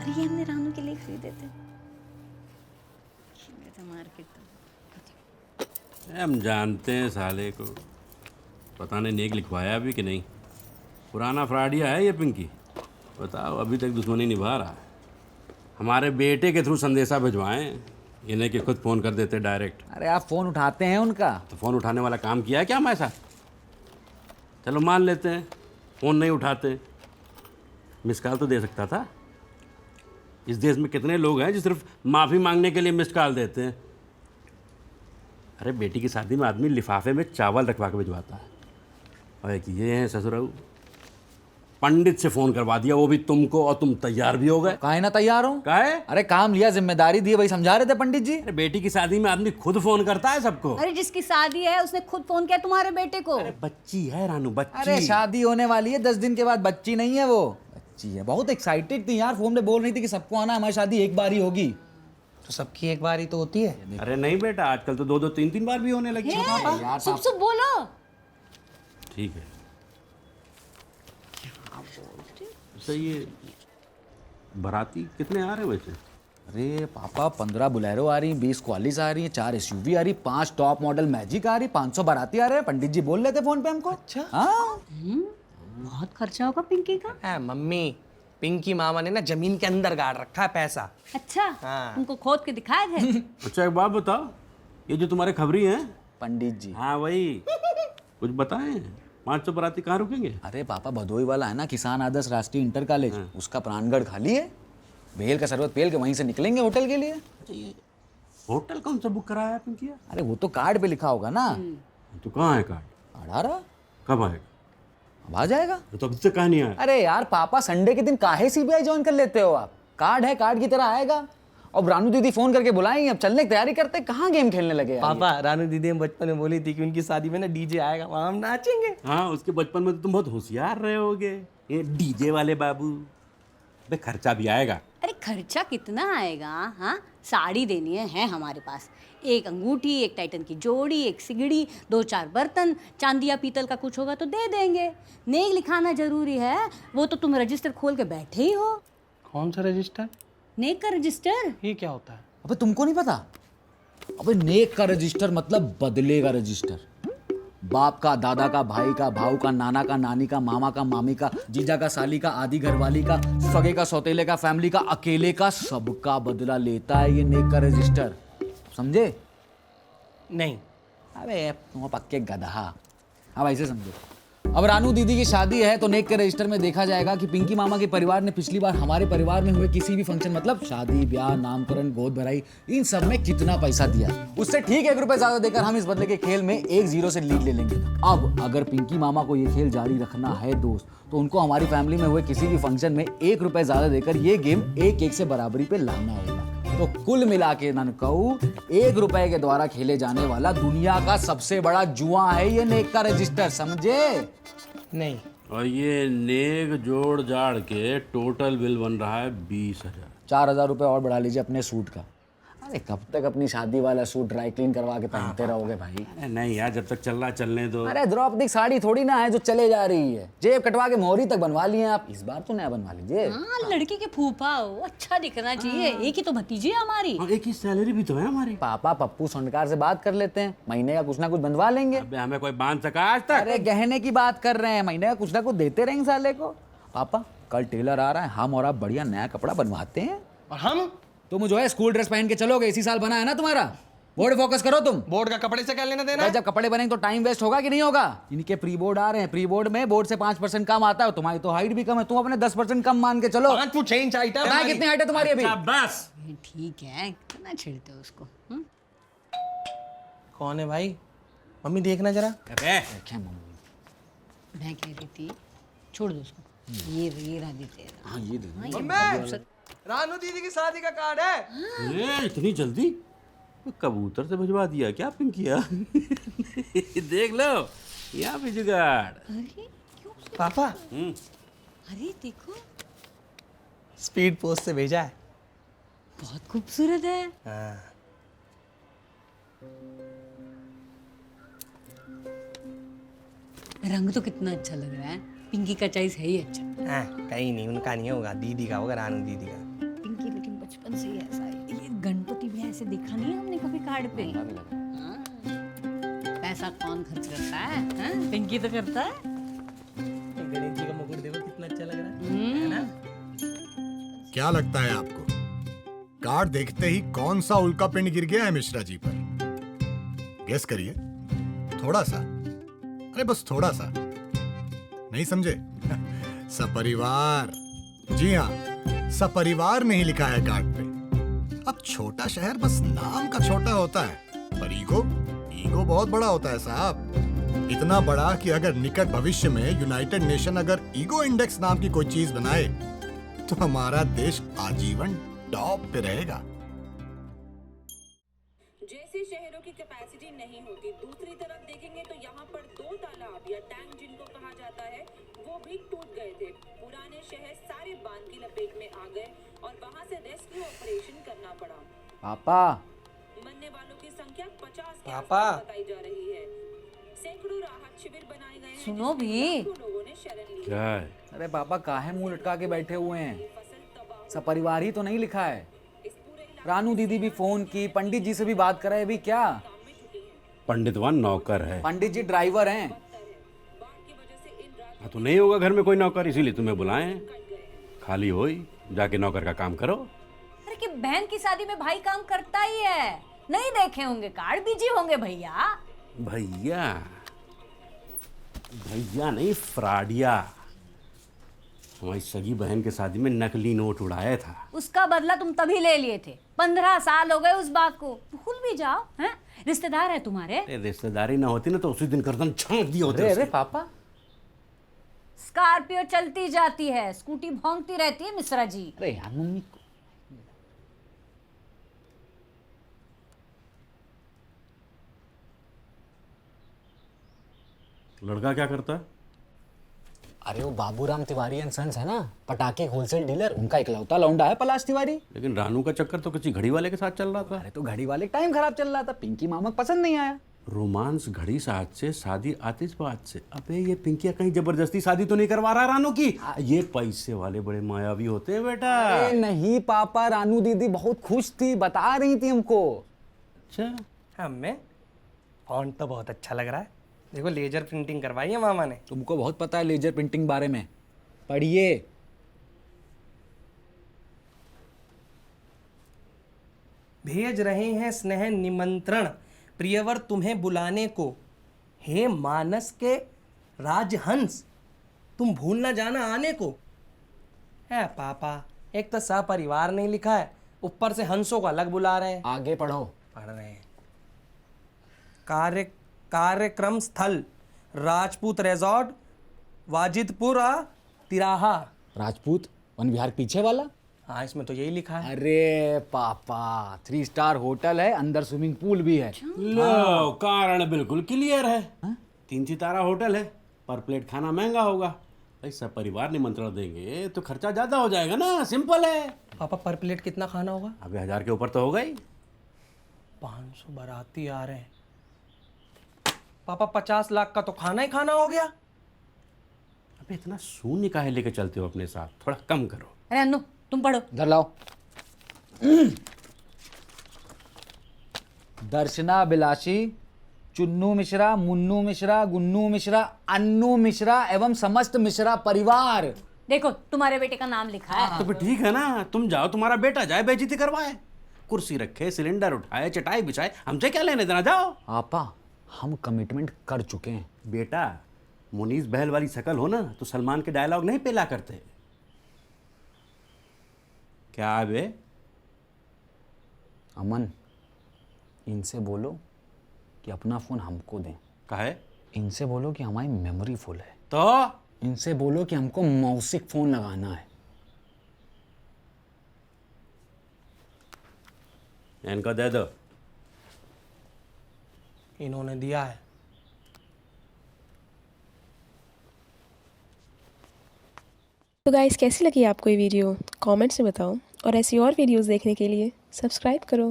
और ये हमने रानू के लिए खरीदे थे। मार्केट हम जानते हैं साले को, पता नहीं नेक लिखवाया भी कि नहीं। पुराना फ्रॉडिया है ये पिंकी। बताओ अभी तक दुश्मनी निभा रहा है। हमारे बेटे के थ्रू संदेशा भिजवाएं, इन्हें कि खुद फ़ोन कर देते डायरेक्ट। अरे आप फ़ोन उठाते हैं उनका? तो फ़ोन उठाने वाला काम किया है क्या हमारे साथ? चलो मान लेते हैं फ़ोन नहीं उठाते, मिस कॉल तो दे सकता था। इस देश में कितने लोग हैं जो सिर्फ माफ़ी मांगने के लिए मिस कॉल देते हैं। अरे बेटी की शादी में आदमी लिफाफे में चावल रखवा के भिजवाता है। और एक ये हैं ससुराल, पंडित से फ़ोन करवा दिया, वो भी तुमको, और तुम तैयार भी हो गए। काहे ना तैयार हूँ? काहे? अरे काम लिया, जिम्मेदारी दी, वही समझा रहे थे पंडित जी। अरे बेटी की शादी में आदमी खुद फ़ोन करता है सबको। अरे जिसकी शादी है उसने खुद फोन किया तुम्हारे बेटे को। अरे बच्ची है रानू, बच्ची। अरे शादी होने वाली है 10 दिन के बाद, बच्ची नहीं है वो, बच्ची है। बहुत एक्साइटेड थी यार, फोन में बोल रही थी कि सबको आना, हमारी शादी एक बार ही होगी। तो सबकी एक बार ही तो होती है। अरे नहीं बेटा, आजकल तो 2-2 3-3 बार भी होने लगी है। यार सुब सुब बोलो। ठीक है। सही ये बाराती कितने आ रहे हैं वैसे? अरे पापा 15 बुलेरो आ रही, 20 क्वालिस आ रही है, 4 SUV आ रही, 5 टॉप मॉडल मैजिक आ रही, 500 बाराती आ रहे हैं। पंडित जी बोल रहे थे फोन पे हमको। अच्छा। हाँ बहुत खर्चा होगा पिंकी का। मम्मी, पिंकी मामा ने ना जमीन के अंदर गाड़ रखा है पैसा। अच्छा हाँ। तुमको खोद के दिखाए थे। अच्छा एक बात बताओ, ये जो तुम्हारे खबरी हैं, पंडित जी। हाँ वही, कुछ बताएं 500 बाराती कहाँ रुकेंगे? अरे पापा भदोई वाला है ना, किसान आदर्श राष्ट्रीय इंटर कॉलेज, उसका प्राणगढ़ खाली है। भेल का शरबत पेल के वहीं से निकलेंगे होटल के लिए। होटल कौन सा बुक कराया पिंकिया? अरे वो तो कार्ड पे लिखा होगा ना। तो कहाँ है कार्ड? कार्ड आ रहा, कब आएगा? अब आ जाएगा। तो अभी तक कहाँ नहीं आया? अरे यार पापा, संडे के दिन काहे CBI ज्वाइन कर लेते हो आप? कार्ड है, कार्ड की तरह आएगा। और रानू दीदी फोन करके बुलाएंगे, अब चलने की तैयारी करते, कहाँ गेम खेलने लगे यार। पापा, रानू दीदी हम बचपन में बोली थी कि उनकी शादी में ना डीजे आएगा, वहां हम नाचेंगे। हाँ उसके बचपन में तो तुम बहुत होशियार रहे होगे, ये डीजे वाले बाबू। बे खर्चा भी आएगा। अरे खर्चा कितना आएगा? हाँ साड़ी देनी है हमारे पास, एक अंगूठी, एक टाइटन की जोड़ी, एक सिगड़ी, 2-4 बर्तन, चांदी या पीतल का कुछ होगा तो दे देंगे। नेक लिखाना जरूरी है, वो तो तुम रजिस्टर खोल के बैठे ही हो। कौन सा रजिस्टर? नेक का रजिस्टर। ये क्या होता है? अबे तुमको नहीं पता? अबे नेक का रजिस्टर मतलब बदले का रजिस्टर। बाप का, दादा का, भाई का, भाऊ का, नाना का, नानी का, मामा का, मामी का, जीजा का, साली का, आधी घरवाली का, सगे का, सौतेले का, फैमिली का, अकेले का, सबका बदला लेता है ये नेक का रजिस्टर। समझे? नहीं। अबे तुम पक्के गधा। अब ऐसे समझो, अब रानू दीदी की शादी है तो नेक के रजिस्टर में देखा जाएगा कि पिंकी मामा के परिवार ने पिछली बार हमारे परिवार में हुए किसी भी फंक्शन, मतलब शादी, ब्याह, नामकरण, गोद भराई, इन सब में कितना पैसा दिया। उससे ठीक 1 रुपए ज्यादा देकर हम इस बदले के खेल में 1-0 से लीड ले लेंगे। अब अगर पिंकी मामा को ये खेल जारी रखना है दोस्त, तो उनको हमारी फैमिली में हुए किसी भी फंक्शन में 1 रुपए ज्यादा देकर ये गेम 1-1 से बराबरी पे लाना होगा। तो कुल मिला के ननकऊ 1 रुपए के द्वारा खेले जाने वाला दुनिया का सबसे बड़ा जुआ है ये नेक का रजिस्टर, समझे? नहीं। और ये नेक जोड़ जाड़ के टोटल बिल बन रहा है 20,000। 4,000 रुपये और बढ़ा लीजिए अपने सूट का। अरे कब तक अपनी शादी वाला सूट ड्राई क्लीन करवा के पहनते रहोगे भाई? अरे नहीं यार, जब तक चल रहा चलने दो। अरे द्रौपदी की साड़ी थोड़ी ना है जो चले जा रही है, जेब कटवा के मोहरी तक बनवा लिए आप, इस बार तो नया बनवा लीजिए। हाँ लड़की के फूफा हो, अच्छा दिखना चाहिए। एक ही तो भतीजी है हमारी। और एक ही सैलरी भी तो है हमारी। पापा पप्पू सोनकार से बात कर लेते हैं, महीने का कुछ ना कुछ बनवा लेंगे। अबे हमें कोई बांध सका आज तक? अरे गहने की बात कर रहे हैं, महीने का कुछ ना कुछ देते रहेंगे साले को। पापा कल टेलर आ रहा है, हम और आप बढ़िया नया कपड़ा बनवाते हैं। और हम? तुम जो है स्कूल ड्रेस पहन के चलोगे, इसी साल बना है ना तुम्हारा। बोर्ड फोकस करो तुम। बोर्ड का कपड़े से क्या लेना देना भाई है? जब कपड़े बनेंगे तो टाइम वेस्ट होगा कि नहीं होगा? इनके प्री बोर्ड आ रहे हैं, प्री बोर्ड में बोर्ड से 5% कम आता है, तुम्हारी तो हाइट भी कम है, तुम अपने 10% कम मान के चलो। 5 फुट 6 इंच हाइट है कहाँ हमारी। कितनी हाइट है तुम्हारी अभी? अच्छा बस। ठीक है, कितना छिड़ते हो उसको। कौन है भाई? मम्मी देखना जरा। अबे क्या मम्मी? मैं कह रही थी छोड़ दो उसको। ये रहा देते। हाँ ये दे। मम्मी, रानू दीदी की शादी का कार्ड है। ये इतनी जल्दी? तो कबूतर से भिजवा दिया क्या पिंकिया? देख लो यहाँ भी जुगाड़। अरे क्यों? पापा, अरे देखो स्पीड पोस्ट से भेजा है। बहुत खूबसूरत है। हाँ। रंग तो कितना अच्छा लग रहा है। पिंकी का चॉइस है ही अच्छा। कहीं नहीं, उनका नहीं होगा, दीदी का होगा, रानू दीदी का। बचपन से ही ऐसा है। ये गणपति भी ऐसे देखा नहीं है हमने कभी कार्ड पे। हाँ। पैसा कौन खर्च करता है? हाँ? पिंकी तो करता है। गणेश जी का मुकुट देखो कितना अच्छा लग रहा है ना? क्या लगता है आपको कार्ड देखते ही कौन सा उल्का पिंड गिर गया है मिश्रा जी पर? गेस करिए। थोड़ा सा, अरे बस थोड़ा सा। नहीं समझे? सपरिवार। जी हाँ, सपरिवार नहीं लिखा है कार्ड पे। अब छोटा शहर बस नाम का छोटा होता है, पर ईगो बहुत बड़ा होता है साहब। इतना बड़ा कि अगर निकट भविष्य में यूनाइटेड नेशन अगर ईगो इंडेक्स नाम की कोई चीज बनाए तो हमारा देश आजीवन टॉप पे रहेगा। जैसे शहरों की कैपेसिटी नहीं होती, दूसरी तरफ देखेंगे तो यहाँ पर 2 तालाब या टैंक जिनको कहा जाता है वो भी टूट गए थे। पुराने शहर सारे बांध की लपेट में आ गए और वहाँ से रेस्क्यू ऑपरेशन करना पड़ा। पापा मरने वालों की संख्या 50 के पापा। आसपास बताई जा रही है। सैकड़ों राहत शिविर बनाए गए हैं, सुनो जिसमें भी। लाखों लोगों ने शरण ली। क्या है? अरे पापा काहे मुंह लटका के बैठे हुए हैं? फसल तबाह सपरिवार ही तो नहीं लिखा है। इस पूरे इलाके रानू दीदी भी फोन की, पंडित जी से भी बात कराए, अभी क्या? में जुटी है। पंडितवान नौकर है। पंडित जी ड्राइवर हैं। बाढ़ की वजह से इन रात हाँ, तो नहीं होगा घर में कोई नौकर, इसीलिए तुम्हें बुलाए हैं। खाली हो ही जाके नौकर का काम करो। अरे कि बहन की शादी में भाई काम करता ही है। नहीं देखे होंगे कार्ड, बिजी होंगे भैया। भैया भैया नहीं, फ्राडिया। हमारी सगी बहन के शादी में नकली नोट उड़ाया था। उसका बदला तुम तभी ले लिए थे। 15 साल हो गए उस बात को, भूल भी जाओ। हैं? रिश्तेदार है तुम्हारे। अरे रिश्तेदारी ना होती ना तो उसी दिन गर्दन छांट दिए होते अरे अरे उसके। पापा, स्कॉर्पियो चलती जाती है, स्कूटी भौंकती रहती है मिश्रा जी। अरे यार मम्मी को लड़का क्या करता है? अरे वो बाबूराम तिवारी एंड सन्स है ना, पटाखे होलसेल डीलर, उनका इकलौता लौंडा है पलाश तिवारी। लेकिन रानू का चक्कर तो किसी घड़ी वाले के साथ चल रहा था। अरे तो घड़ी वाले टाइम खराब चल रहा था, पिंकी मामा को पसंद नहीं आया। रोमांस घड़ी साथ से, शादी आतिशबाज से। अबे ये पिंकिया कहीं जबरदस्ती शादी तो नहीं करवा रहा रानू की? ये पैसे वाले बड़े मायावी होते हैं बेटा। अरे नहीं पापा, रानू दीदी बहुत खुश थी, बता रही थी हमको। अच्छा, हमें फॉन्ट तो बहुत अच्छा लग रहा है। देखो लेजर प्रिंटिंग करवाई है मामा ने। तुमको बहुत पता है लेजर प्रिंटिंग बारे में, पढ़िए। भेज रहे हैं स्नेह निमंत्रण प्रियवर तुम्हें बुलाने को, हे मानस के राजहंस तुम भूल न जाना आने को। है पापा, एक तो सपरिवार नहीं लिखा है, ऊपर से हंसों को अलग बुला रहे हैं। आगे पढ़ो। पढ़ रहे हैं। कार्यक्रम स्थल राजपूत रिजॉर्ट वाजिदपुर तिराहा। राजपूत वन विहार के पीछे वाला। हाँ इसमें तो यही लिखा है। अरे पापा 3 स्टार होटल है, अंदर स्विमिंग पूल भी है। लो कारण बिल्कुल क्लियर है। 3 सितारा होटल है, पर प्लेट खाना महंगा होगा। भाई सब परिवार निमंत्रण देंगे तो खर्चा ज्यादा हो जाएगा ना, सिंपल है। पापा पर प्लेट कितना खाना होगा? अबे 1000 के ऊपर तो होगा ही। 500 बाराती आ रहे हैं पापा, 50 लाख का तो खाना ही खाना हो गया। अबे इतना शून्य काहे लेके चलते हो अपने साथ, थोड़ा कम करो। अरे अन्नू तुम पढ़ो। इधर लाओ। दर्शना बिलाशी, चुन्नू मिश्रा, मुन्नू मिश्रा, गुन्नू मिश्रा, अन्नू मिश्रा एवं समस्त मिश्रा परिवार। देखो तुम्हारे बेटे का नाम लिखा है। तो फिर ठीक है ना, तुम जाओ, तुम्हारा बेटा जाए बेइज्जती करवाए। कुर्सी रखे, सिलेंडर उठाए, चटाई बिछाए, हमसे क्या लेने देना, जाओ। पापा हम कमिटमेंट कर चुके हैं। बेटा मुनीस बहल वाली शकल हो ना तो सलमान के डायलॉग नहीं पेला करते। क्या बे? अमन, इनसे बोलो कि अपना फोन हमको दें। काहे? इनसे बोलो कि हमारी मेमोरी फुल है। तो इनसे बोलो कि हमको मौसिक फोन लगाना है। इनको दे दो। इन्होंने दिया है। तो गाइस कैसी लगी आपको ये वीडियो कमेंट्स में बताओ, और ऐसी और वीडियोस देखने के लिए सब्सक्राइब करो।